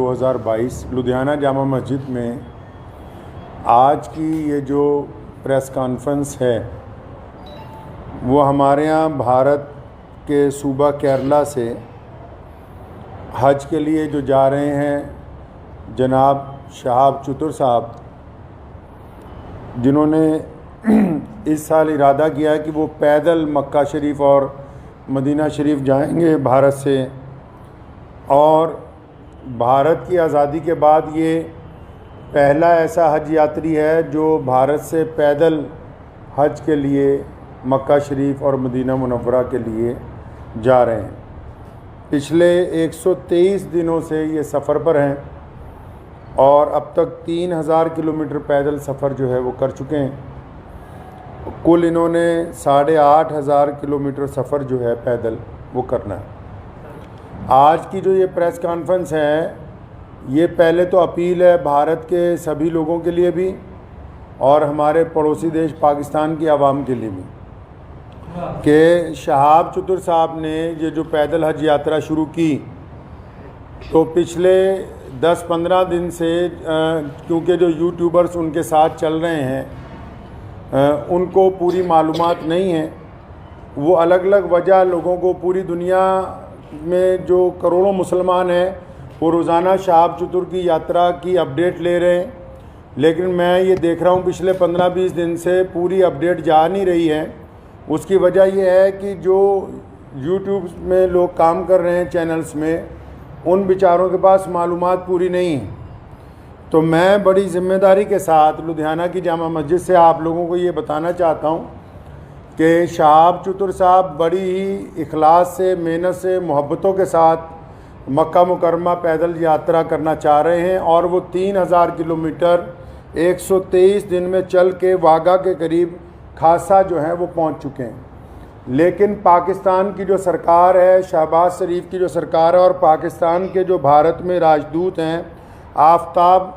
2022 लुधियाना जामा मस्जिद में आज की ये जो प्रेस कॉन्फ्रेंस है वो हमारे यहाँ भारत के सूबा केरला से हज के लिए जो जा रहे हैं जनाब शहाब चतुर साहब, जिन्होंने इस साल इरादा किया है कि वो पैदल मक्का शरीफ और मदीना शरीफ जाएंगे भारत से, और भारत की आज़ादी के बाद ये पहला ऐसा हज यात्री है जो भारत से पैदल हज के लिए मक्का शरीफ और मदीना मुनव्वरा के लिए जा रहे हैं। पिछले 123 दिनों से ये सफ़र पर हैं और अब तक 3000 किलोमीटर पैदल सफ़र जो है वो कर चुके हैं। कुल इन्होंने 8500 किलोमीटर सफ़र जो है पैदल वो करना है। आज की जो ये प्रेस कॉन्फ्रेंस है ये पहले तो अपील है भारत के सभी लोगों के लिए भी और हमारे पड़ोसी देश पाकिस्तान की आवाम के लिए भी कि शहाब चतुर साहब ने ये जो पैदल हज यात्रा शुरू की तो पिछले 10-15 दिन से क्योंकि जो यूट्यूबर्स उनके साथ चल रहे हैं उनको पूरी मालूमात नहीं है, वो अलग अलग वजह लोगों को, पूरी दुनिया में जो करोड़ों मुसलमान हैं वो रोज़ाना शहाब चतुर की यात्रा की अपडेट ले रहे हैं, लेकिन मैं ये देख रहा हूँ पिछले 15-20 दिन से पूरी अपडेट जा नहीं रही है। उसकी वजह ये है कि जो यूट्यूब में लोग काम कर रहे हैं चैनल्स में, उन बेचारों के पास मालूमात पूरी नहीं है। तो मैं बड़ी ज़िम्मेदारी के साथ लुधियाना की जामा मस्जिद से आप लोगों को ये बताना चाहता हूँ कि शहाब चतुर साहब बड़ी ही इखलास से, मेहनत से, मोहब्बतों के साथ मक्का मुकरमा पैदल यात्रा करना चाह रहे हैं और वो 3000 किलोमीटर 123 दिन में चल के वाघा के करीब खासा जो है वो पहुंच चुके हैं। लेकिन पाकिस्तान की जो सरकार है, शहबाज शरीफ की जो सरकार है, और पाकिस्तान के जो भारत में राजदूत हैं आफ्ताब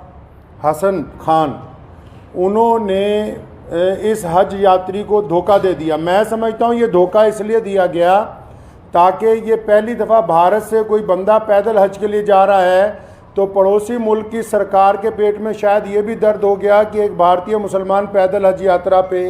हसन खान, उन्होंने इस हज यात्री को धोखा दे दिया। मैं समझता हूँ ये धोखा इसलिए दिया गया ताकि ये पहली दफ़ा भारत से कोई बंदा पैदल हज के लिए जा रहा है तो पड़ोसी मुल्क की सरकार के पेट में शायद ये भी दर्द हो गया कि एक भारतीय मुसलमान पैदल हज यात्रा पे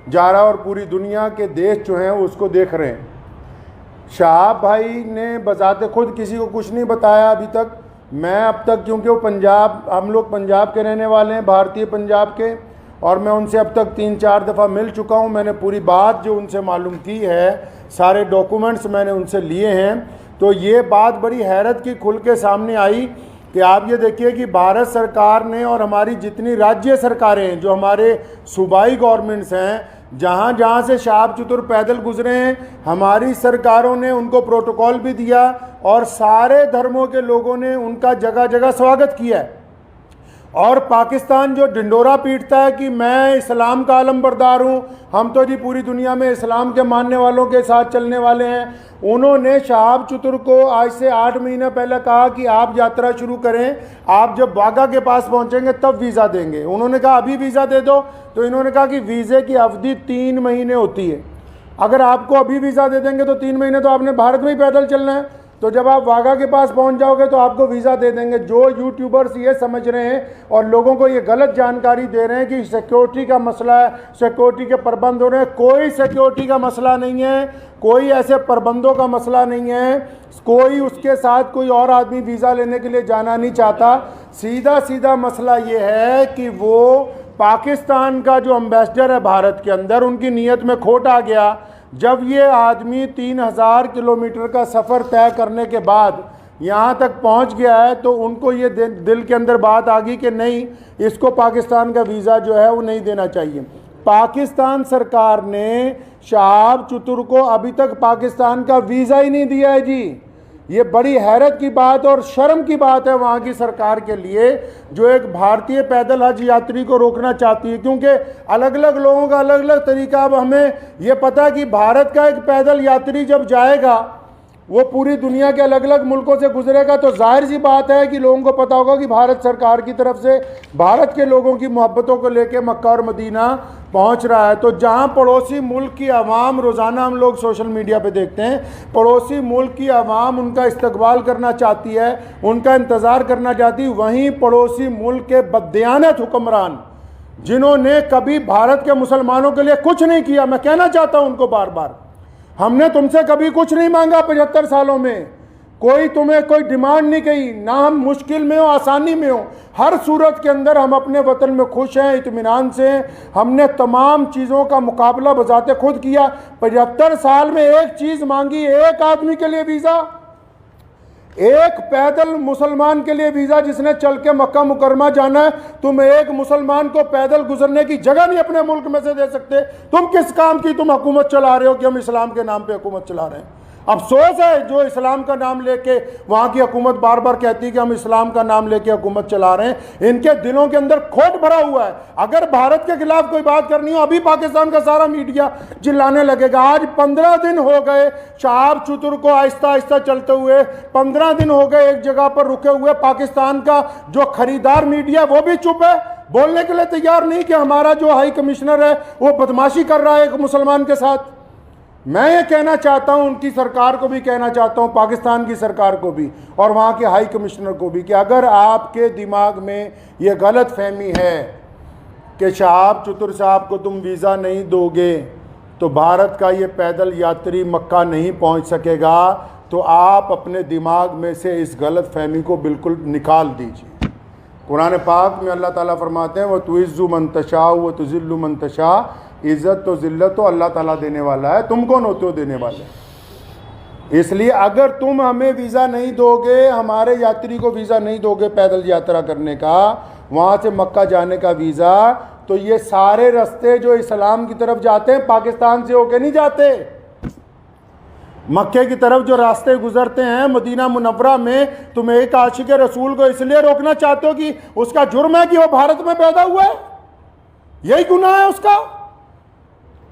जा रहा है और पूरी दुनिया के देश जो हैं उसको देख रहे हैं। शहाब भाई ने बजाते खुद किसी को कुछ नहीं बताया अभी तक। मैं अब तक, क्योंकि वो पंजाब, हम लोग पंजाब के रहने वाले हैं, भारतीय पंजाब के, और मैं उनसे अब तक 3-4 दफ़ा मिल चुका हूं। मैंने पूरी बात जो उनसे मालूम की है, सारे डॉक्यूमेंट्स मैंने उनसे लिए हैं। तो ये बात बड़ी हैरत की खुल के सामने आई कि आप ये देखिए कि भारत सरकार ने और हमारी जितनी राज्य सरकारें हैं, जो हमारे सूबाई गवर्नमेंट्स हैं, जहाँ जहाँ से शहाब चतुर पैदल गुजरे हैं, हमारी सरकारों ने उनको प्रोटोकॉल भी दिया और सारे धर्मों के लोगों ने उनका जगह जगह स्वागत किया है। और पाकिस्तान जो ढिंडोरा पीटता है कि मैं इस्लाम का आलमबरदार हूँ, हम तो जी पूरी दुनिया में इस्लाम के मानने वालों के साथ चलने वाले हैं, उन्होंने शहाब चतुर को आज से 8 महीने पहले कहा कि आप यात्रा शुरू करें, आप जब वाघा के पास पहुँचेंगे तब वीज़ा देंगे। उन्होंने कहा अभी वीज़ा दे दो, तो इन्होंने कहा कि वीज़े की अवधि 3 महीने होती है। अगर आपको अभी वीज़ा दे देंगे तो 3 महीने तो आपने भारत में ही पैदल चलना है, तो जब आप वाघा के पास पहुंच जाओगे तो आपको वीज़ा दे देंगे। जो यूट्यूबर्स ये समझ रहे हैं और लोगों को ये गलत जानकारी दे रहे हैं कि सिक्योरिटी का मसला है, सिक्योरिटी के प्रबंध हो रहे हैं, कोई सिक्योरिटी का मसला नहीं है, कोई ऐसे प्रबंधों का मसला नहीं है, कोई उसके साथ कोई और आदमी वीज़ा लेने के लिए जाना नहीं चाहता। सीधा सीधा मसला ये है कि वो पाकिस्तान का जो एम्बेसडर है भारत के अंदर, उनकी नीयत में खोट आ गया। जब ये आदमी 3000 किलोमीटर का सफ़र तय करने के बाद यहाँ तक पहुँच गया है तो उनको ये दिल के अंदर बात आ गई कि नहीं, इसको पाकिस्तान का वीज़ा जो है वो नहीं देना चाहिए। पाकिस्तान सरकार ने शहाब चतुर को अभी तक पाकिस्तान का वीज़ा ही नहीं दिया है जी। ये बड़ी हैरत की बात और शर्म की बात है वहाँ की सरकार के लिए, जो एक भारतीय पैदल हज यात्री को रोकना चाहती है, क्योंकि अलग अलग लोगों का अलग अलग तरीका। अब हमें ये पता कि भारत का एक पैदल यात्री जब जाएगा वो पूरी दुनिया के अलग अलग मुल्कों से गुजरेगा, तो जाहिर सी बात है कि लोगों को पता होगा कि भारत सरकार की तरफ से भारत के लोगों की मोहब्बतों को लेकर मक्का और मदीना पहुंच रहा है। तो जहां पड़ोसी मुल्क की आवाम, रोज़ाना हम लोग सोशल मीडिया पे देखते हैं, पड़ोसी मुल्क की आवाम उनका इस्तकबाल करना चाहती है, उनका इंतज़ार करना चाहती है, वहीं पड़ोसी मुल्क के बददियानत हुक्मरान जिन्होंने कभी भारत के मुसलमानों के लिए कुछ नहीं किया, मैं कहना चाहता हूं उनको बार बार, हमने तुमसे कभी कुछ नहीं मांगा 75 सालों में, कोई तुम्हें कोई डिमांड नहीं की, ना हम मुश्किल में हो आसानी में हो, हर सूरत के अंदर हम अपने वतन में खुश हैं, इत्मीनान से हैं। हमने तमाम चीज़ों का मुकाबला बजाते खुद किया। 75 साल में एक चीज़ मांगी, एक आदमी के लिए वीज़ा, एक पैदल मुसलमान के लिए वीज़ा जिसने चल के मक्का मुकरमा जाना है। तुम एक मुसलमान को पैदल गुजरने की जगह नहीं अपने मुल्क में से दे सकते। तुम किस काम की तुम हुकूमत चला रहे हो कि हम इस्लाम के नाम पे हुकूमत चला रहे हैं। अफसोस है जो इस्लाम का नाम लेके वहाँ की हुकूमत बार बार कहती है कि हम इस्लाम का नाम लेके हुकूमत चला रहे हैं, इनके दिलों के अंदर खोट भरा हुआ है। अगर भारत के खिलाफ कोई बात करनी हो, अभी पाकिस्तान का सारा मीडिया चिल्लाने लगेगा। आज 15 दिन हो गए शहाब चतुर को आहिस्ता आहिस्ता चलते हुए, 15 दिन हो गए एक जगह पर रुके हुए। पाकिस्तान का जो खरीदार मीडिया वो भी चुप है, बोलने के लिए तैयार नहीं कि हमारा जो हाई कमिश्नर है वो बदमाशी कर रहा है एक मुसलमान के साथ। मैं ये कहना चाहता हूं, उनकी सरकार को भी कहना चाहता हूं, पाकिस्तान की सरकार को भी और वहाँ के हाई कमिश्नर को भी, कि अगर आपके दिमाग में ये गलत फहमी है कि शहाब चतुर साहब को तुम वीज़ा नहीं दोगे तो भारत का ये पैदल यात्री मक्का नहीं पहुँच सकेगा, तो आप अपने दिमाग में से इस गलत फहमी को बिल्कुल निकाल दीजिए। कुरान पाक में अल्लाह ताला फरमाते हैं, वह तुइज़्ज़ु मन तशा व तुज़िल्लु मन तशा, इज़्ज़त तो ज़िल्लत तो अल्लाह ताला देने वाला है, तुम कौन होते हो देने वाले। इसलिए अगर तुम हमें वीज़ा नहीं दोगे, हमारे यात्री को वीज़ा नहीं दोगे पैदल यात्रा करने का, वहाँ से मक्का जाने का वीज़ा, तो ये सारे रास्ते जो इस्लाम की तरफ जाते हैं पाकिस्तान से होके नहीं जाते। मक्के की तरफ जो रास्ते गुजरते हैं मदीना मुनव्वरा में, तुम एक आशिक रसूल को इसलिए रोकना चाहते हो कि उसका जुर्म है कि वो भारत में पैदा हुआ है, यही गुनाह है उसका।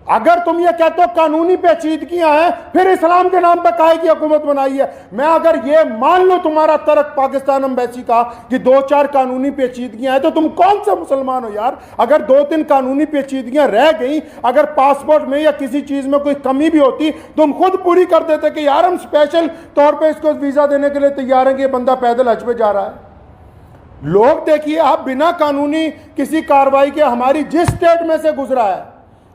अगर तुम ये कहते हो कानूनी पेचीदगियां हैं, फिर इस्लाम के नाम पर काहे की हुकूमत बनाई है। मैं अगर ये मान लो तुम्हारा तर्क पाकिस्तान एम्बेसी का कि 2-4 कानूनी पेचीदगियां हैं, तो तुम कौन से मुसलमान हो यार। अगर 2-3 कानूनी पेचीदगियां रह गई, अगर पासपोर्ट में या किसी चीज में कोई कमी भी होती, तुम खुद पूरी कर देते कि यार हम स्पेशल तौर पर इसको वीजा देने के लिए तैयार हैं कि ये बंदा पैदल हज पे जा रहा है। लोग देखिए, आप बिना कानूनी किसी कार्रवाई के, हमारी जिस स्टेट में से गुजरा है,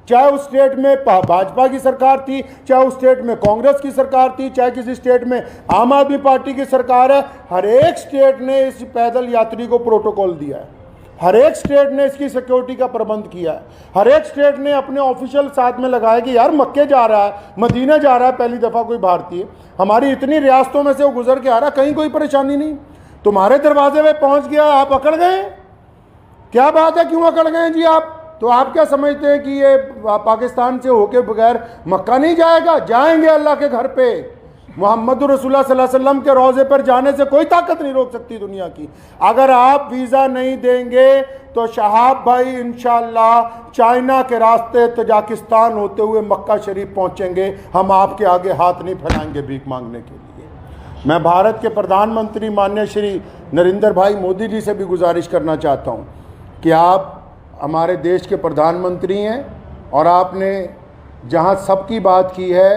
चाहे उस स्टेट में भाजपा की सरकार थी, चाहे उस स्टेट में कांग्रेस की सरकार थी, चाहे किसी स्टेट में आम आदमी पार्टी की सरकार है, हर एक स्टेट ने इस पैदल यात्री को प्रोटोकॉल दिया है, हर एक स्टेट ने इसकी सिक्योरिटी का प्रबंध किया है, हर एक स्टेट ने अपने ऑफिशियल साथ में लगाया कि यार मक्के जा रहा है, मदीना जा रहा है, पहली दफ़ा कोई भारतीय, हमारी इतनी रियासतों में से वो गुजर के आ रहा, कहीं कोई परेशानी नहीं, तुम्हारे दरवाजे में पहुँच गया, आप अकड़ गए। क्या बात है, क्यों अकड़ गए जी आप? तो आप क्या समझते हैं कि ये पाकिस्तान से होके बगैर मक्का नहीं जाएगा? जाएंगे अल्लाह के घर पे। मोहम्मद रसूलुल्लाह सल्लल्लाहु अलैहि वसल्लम के रोज़े पर जाने से कोई ताकत नहीं रोक सकती दुनिया की। अगर आप वीज़ा नहीं देंगे तो शहाब भाई इंशाअल्लाह चाइना के रास्ते तजाकिस्तान होते हुए मक्का शरीफ पहुँचेंगे। हम आपके आगे हाथ नहीं फैलाएंगे भीख मांगने के लिए। मैं भारत के प्रधानमंत्री माननीय श्री नरेंद्र भाई मोदी जी से भी गुजारिश करना चाहता हूँ कि आप हमारे देश के प्रधानमंत्री हैं और आपने जहां सबकी बात की है,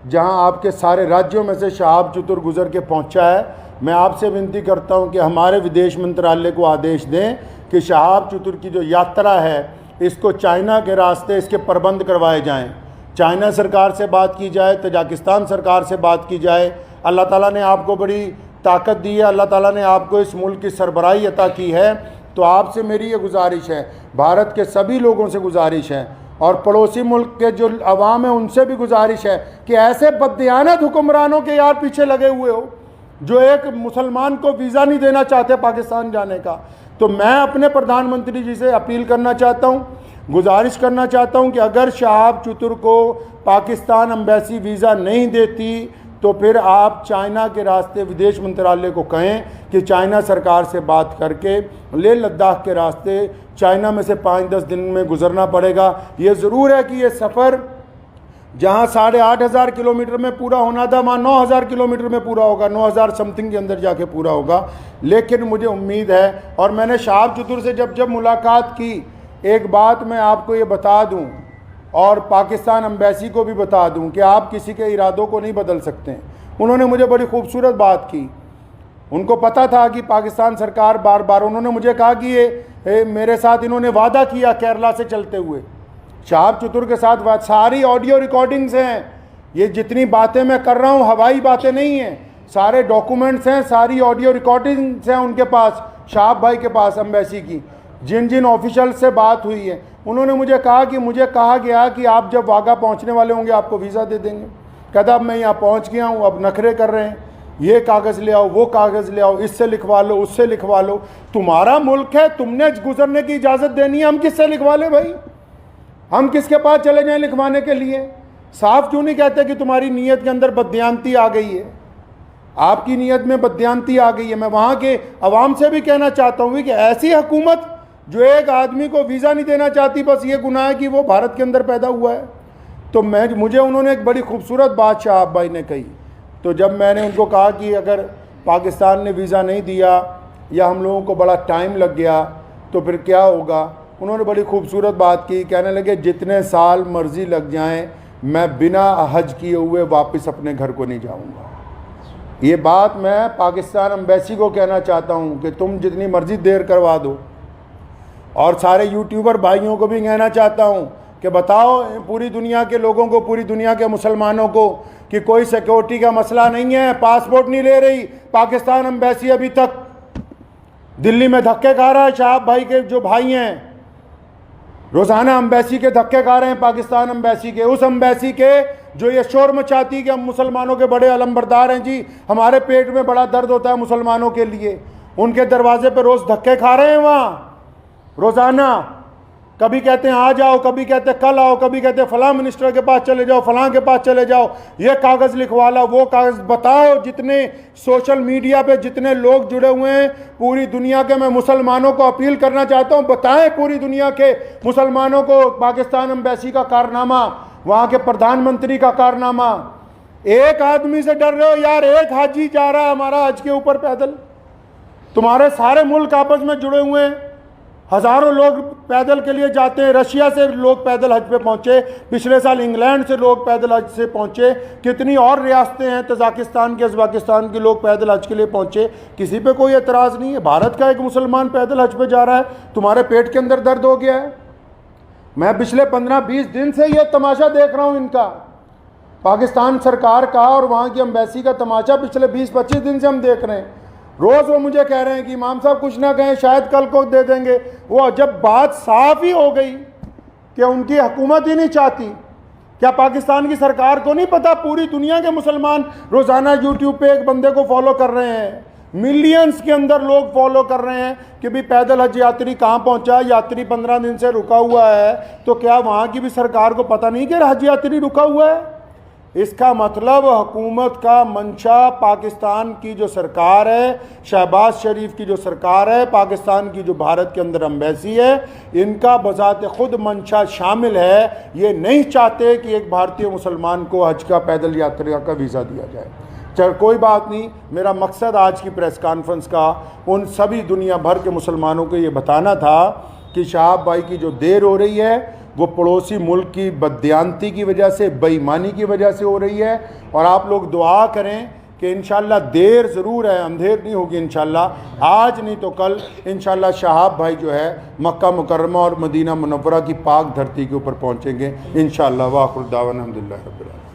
जहां आपके सारे राज्यों में से शहाब चतुर गुजर के पहुंचा है, मैं आपसे विनती करता हूं कि हमारे विदेश मंत्रालय को आदेश दें कि शहाब चतुर की जो यात्रा है इसको चाइना के रास्ते इसके प्रबंध करवाए जाएं। चाइना सरकार से बात की जाए, तजाकिस्तान सरकार से बात की जाए। अल्लाह ताला ने आपको बड़ी ताकत दी है, अल्लाह ताला ने आपको इस मुल्क की सरबराही अता की है। तो आपसे मेरी ये गुजारिश है, भारत के सभी लोगों से गुजारिश है और पड़ोसी मुल्क के जो अवाम है उनसे भी गुजारिश है कि ऐसे बददियानत हुक्मरानों के यार पीछे लगे हुए हो जो एक मुसलमान को वीज़ा नहीं देना चाहते पाकिस्तान जाने का। तो मैं अपने प्रधानमंत्री जी से अपील करना चाहता हूँ, गुजारिश करना चाहता हूँ कि अगर शहाब चतुर को पाकिस्तान एम्बेसी वीज़ा नहीं देती तो फिर आप चाइना के रास्ते विदेश मंत्रालय को कहें कि चाइना सरकार से बात करके लेह लद्दाख के रास्ते चाइना में से 5-10 दिन में गुजरना पड़ेगा। ये ज़रूर है कि ये सफ़र जहाँ 8,500 किलोमीटर में पूरा होना था वहाँ 9,000 किलोमीटर में पूरा होगा, 9,000 समथिंग के अंदर जाके पूरा होगा। लेकिन मुझे उम्मीद है, और मैंने शहाब चतुर से जब मुलाकात की एक बात मैं आपको ये बता दूं और पाकिस्तान एम्बेसी को भी बता दूं कि आप किसी के इरादों को नहीं बदल सकते। उन्होंने मुझे बड़ी खूबसूरत बात की। उनको पता था कि पाकिस्तान सरकार बार बार, उन्होंने मुझे कहा कि ये मेरे साथ इन्होंने वादा किया केरला से चलते हुए, शहाब चतुर के साथ बात, सारी ऑडियो रिकॉर्डिंग्स हैं। ये जितनी बातें मैं कर रहा हूँ हवाई बातें नहीं हैं, सारे डॉक्यूमेंट्स हैं, सारी ऑडियो रिकॉर्डिंग्स हैं उनके पास, शहाब भाई के पास एम्बेसी की, जिन जिन ऑफिशियल से बात हुई है। उन्होंने मुझे कहा कि मुझे कहा गया कि आप जब वाघा पहुंचने वाले होंगे आपको वीज़ा दे देंगे। कहता अब मैं यहाँ पहुंच गया हूँ, अब नखरे कर रहे हैं, ये कागज़ ले आओ, वो कागज़ ले आओ, इससे लिखवा लो, उससे लिखवा लो। तुम्हारा मुल्क है, तुमने गुजरने की इजाज़त देनी है, हम किससे लिखवा लें भाई? हम किसके पास चले जाएं लिखवाने के लिए? साफ क्यों नहीं कहते कि तुम्हारी नीयत के अंदर बददियानती आ गई है, आपकी नीयत में बददियानती आ गई है। मैं वहाँ के अवाम से भी कहना चाहता हूँ कि ऐसी हुकूमत जो एक आदमी को वीज़ा नहीं देना चाहती, बस ये गुनाह है कि वो भारत के अंदर पैदा हुआ है। तो मुझे उन्होंने एक बड़ी खूबसूरत बात शहाब भाई ने कही। तो जब मैंने उनको कहा कि अगर पाकिस्तान ने वीज़ा नहीं दिया या हम लोगों को बड़ा टाइम लग गया तो फिर क्या होगा, उन्होंने बड़ी खूबसूरत बात की। कहने लगे जितने साल मर्ज़ी लग जाएं, मैं बिना हज किए हुए वापस अपने घर को नहीं जाऊंगा। ये बात मैं पाकिस्तान एम्बेसी को कहना चाहता हूँ कि तुम जितनी मर्ज़ी देर करवा दो। और सारे यूट्यूबर भाइयों को भी कहना चाहता हूँ कि बताओ पूरी दुनिया के लोगों को, पूरी दुनिया के मुसलमानों को कि कोई सिक्योरिटी का मसला नहीं है, पासपोर्ट नहीं ले रही पाकिस्तान एम्बेसी। अभी तक दिल्ली में धक्के खा रहा है, शहाब भाई के जो भाई हैं रोज़ाना एम्बेसी के धक्के खा रहे हैं, पाकिस्तान एम्बेसी के, उस एम्बेसी के जो ये शोर मचाती कि हम मुसलमानों के बड़े अलमबरदार हैं जी, हमारे पेट में बड़ा दर्द होता है मुसलमानों के लिए। उनके दरवाजे पर रोज़ धक्के खा रहे हैं वहाँ रोज़ाना। कभी कहते हैं आ जाओ, कभी कहते हैं कल आओ, कभी कहते हैं फलां मिनिस्टर के पास चले जाओ, फलां के पास चले जाओ, ये कागज़ लिखवा लो, वो कागज़। बताओ जितने सोशल मीडिया पे जितने लोग जुड़े हुए हैं पूरी दुनिया के, मैं मुसलमानों को अपील करना चाहता हूँ, बताएं पूरी दुनिया के मुसलमानों को पाकिस्तान एम्बेसी का कारनामा, वहाँ के प्रधानमंत्री का कारनामा। एक आदमी से डर रहे हो यार, एक हाजी जा रहा है हमारा हज के ऊपर पैदल। तुम्हारे सारे मुल्क आपस में जुड़े हुए हैं, हज़ारों लोग पैदल के लिए जाते हैं। रशिया से लोग पैदल हज पे पहुँचे, पिछले साल इंग्लैंड से लोग पैदल हज से पहुँचे, कितनी और रियासतें हैं, तजाकिस्तान के, उज़्बेकिस्तान के लोग पैदल हज के लिए पहुँचे। किसी पे कोई एतराज़ नहीं है। भारत का एक मुसलमान पैदल हज पे जा रहा है, तुम्हारे पेट के अंदर दर्द हो गया है। मैं पिछले 15-20 दिन से ये तमाशा देख रहा हूँ इनका, पाकिस्तान सरकार का और वहाँ की एम्बेसी का तमाशा पिछले 20-25 दिन से हम देख रहे हैं। रोज़ वो मुझे कह रहे हैं कि इमाम साहब कुछ ना कहें, शायद कल को दे देंगे। वो जब बात साफ ही हो गई कि उनकी हुकूमत ही नहीं चाहती, क्या पाकिस्तान की सरकार को नहीं पता पूरी दुनिया के मुसलमान रोज़ाना यूट्यूब पे एक बंदे को फॉलो कर रहे हैं, मिलियंस के अंदर लोग फॉलो कर रहे हैं कि भाई पैदल हज यात्री कहाँ पहुँचा, यात्री 15 दिन से रुका हुआ है। तो क्या वहाँ की भी सरकार को पता नहीं कि हज यात्री रुका हुआ है? इसका मतलब हुकूमत का मंशा, पाकिस्तान की जो सरकार है, शहबाज शरीफ की जो सरकार है, पाकिस्तान की जो भारत के अंदर एम्बेसी है, इनका बज़ात खुद मंशा शामिल है। ये नहीं चाहते कि एक भारतीय मुसलमान को हज का पैदल यात्रा का वीज़ा दिया जाए। चल कोई बात नहीं, मेरा मकसद आज की प्रेस कॉन्फ्रेंस का उन सभी दुनिया भर के मुसलमानों को ये बताना था कि शहाब भाई की जो देर हो रही है वो पड़ोसी मुल्क की बददियानती की वजह से, बेईमानी की वजह से हो रही है। और आप लोग दुआ करें कि इंशाल्लाह देर ज़रूर है, अंधेर नहीं होगी इंशाल्लाह। आज नहीं तो कल इंशाल्लाह शहाब भाई जो है मक्का मुकर्रमा और मदीना मुनव्वरा की पाक धरती के ऊपर पहुँचेंगे इंशाल्लाह। वाखिर दावाना अल्हम्दुलिल्लाह रब्बिल आलमीन।